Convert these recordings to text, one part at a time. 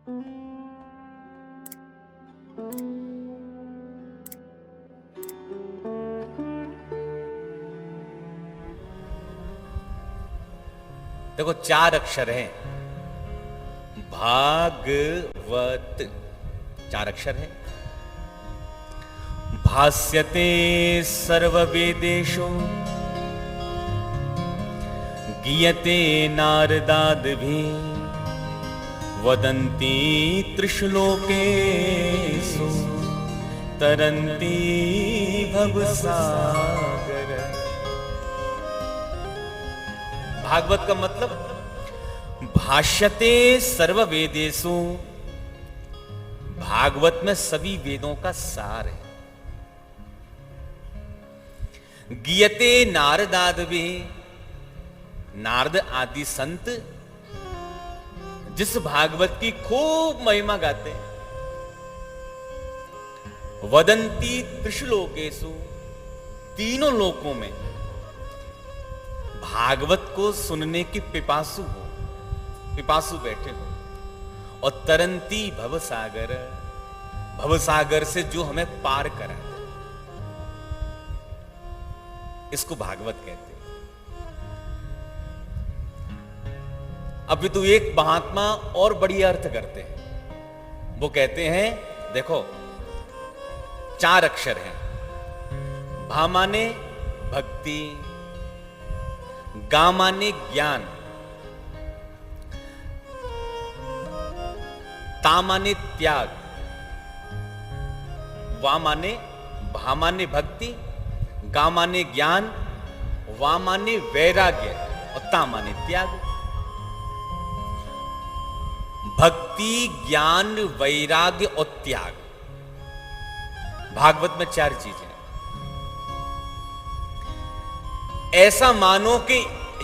देखो 4 अक्षर हैं, भागवत 4 अक्षर है। भाष्यते सर्ववेदेषु गीयते नारदादिभिः वदन्ति त्रिश्लोकेषु तरन्ति भवसागर। भागवत का मतलब भाष्यते सर्व वेदेषु, भागवत में सभी वेदों का सार है। गीयते नारदादिभिः, नारद आदि संत जिस भागवत की खूब महिमा गाते हैं। वदंती त्रिश्लोकेषु, तीनों लोकों में भागवत को सुनने की पिपासु बैठे हो। और तरंती भवसागर, भवसागर से जो हमें पार करा, इसको भागवत कहते हैं। अभी तो एक महात्मा और बड़ी अर्थ करते हैं। वो कहते हैं देखो 4 अक्षर हैं। भा माने भक्ति, गा माने ज्ञान, ता माने त्याग, वा माने भा माने भक्ति, गा माने ज्ञान, वा माने वैराग्य और ता माने त्याग। भक्ति, ज्ञान, वैराग्य और त्याग, भागवत में 4 चीजें। ऐसा मानो कि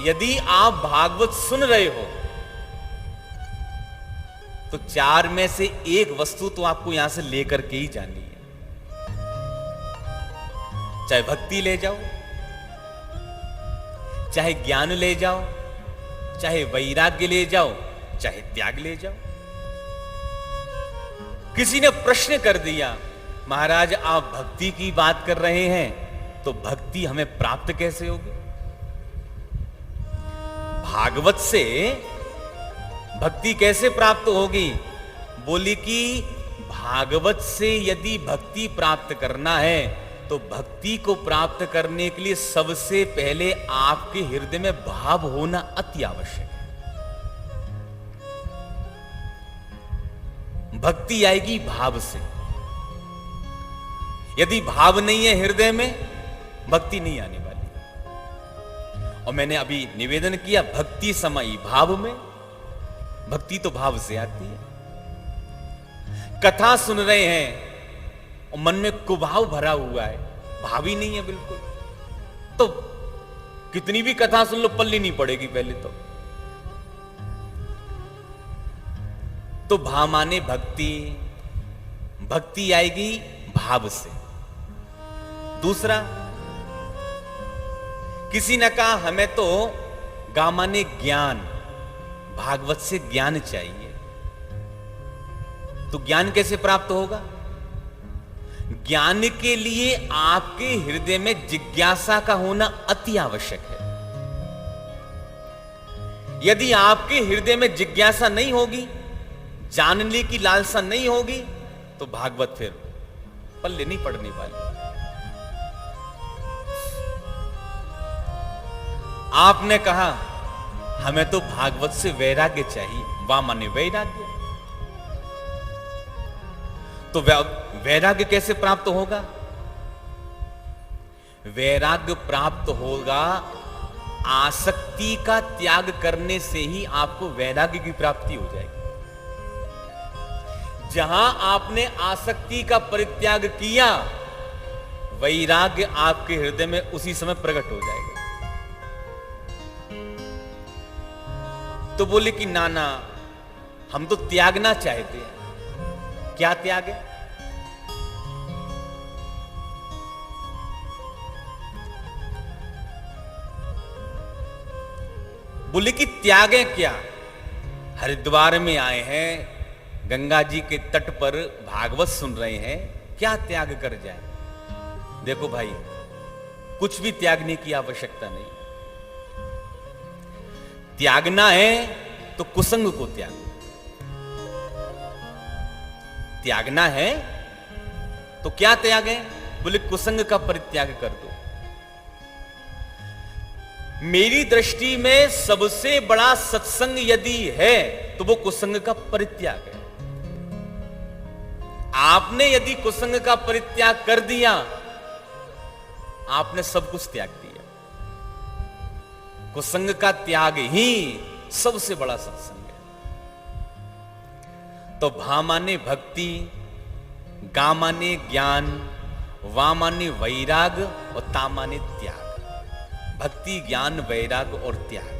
यदि आप भागवत सुन रहे हो तो 4 में से एक वस्तु तो आपको यहां से लेकर के ही जानी है। चाहे भक्ति ले जाओ, चाहे ज्ञान ले जाओ, चाहे वैराग्य ले जाओ, चाहे त्याग ले जाओ। किसी ने प्रश्न कर दिया, महाराज आप भक्ति की बात कर रहे हैं तो भक्ति हमें प्राप्त कैसे होगी? भागवत से भक्ति कैसे प्राप्त होगी? बोली कि भागवत से यदि भक्ति प्राप्त करना है तो भक्ति को प्राप्त करने के लिए सबसे पहले आपके हृदय में भाव होना अति आवश्यक है। भक्ति आएगी भाव से। यदि भाव नहीं है हृदय में, भक्ति नहीं आने वाली। और मैंने अभी निवेदन किया, भक्ति समाई भाव में, भक्ति तो भाव से आती है। कथा सुन रहे हैं और मन में कुभाव भरा हुआ है, भाव ही नहीं है बिल्कुल, तो कितनी भी कथा सुन लो पल्ली नहीं पड़ेगी पहले तो भाव माने भक्ति, भक्ति आएगी भाव से। दूसरा, किसी ने कहा हमें तो गा माने ज्ञान, भागवत से ज्ञान चाहिए। तो ज्ञान कैसे प्राप्त होगा? ज्ञान के लिए आपके हृदय में जिज्ञासा का होना अति आवश्यक है। यदि आपके हृदय में जिज्ञासा नहीं होगी, जानने की लालसा नहीं होगी, तो भागवत फिर पल्ले नहीं पड़ने वाली। आपने कहा हमें तो भागवत से वैराग्य चाहिए, वा माने वैराग्य। तो वैराग्य कैसे प्राप्त होगा? वैराग्य प्राप्त होगा आसक्ति का त्याग करने से ही आपको वैराग्य की प्राप्ति हो जाएगी। जहां आपने आसक्ति का परित्याग किया, वैराग्य आपके हृदय में उसी समय प्रकट हो जाएगा। तो बोले कि नाना हम तो त्यागना चाहते हैं। क्या त्याग है? बोले कि त्याग है क्या? हरिद्वार में आए हैं, गंगा जी के तट पर भागवत सुन रहे हैं, क्या त्याग कर जाए। देखो भाई, कुछ भी त्यागने की आवश्यकता नहीं। त्यागना है तो कुसंग को त्यागो। त्यागना है तो क्या त्याग है? बोले कुसंग का परित्याग कर दो। मेरी दृष्टि में सबसे बड़ा सत्संग यदि है तो वो कुसंग का परित्याग है। आपने यदि कुसंग का परित्याग कर दिया, आपने सब कुछ त्याग दिया। कुसंग का त्याग ही सबसे बड़ा सत्संग है। तो भा माने भक्ति, गा माने ज्ञान, वा माने वैराग और ता माने त्याग। भक्ति, ज्ञान, वैराग और त्याग,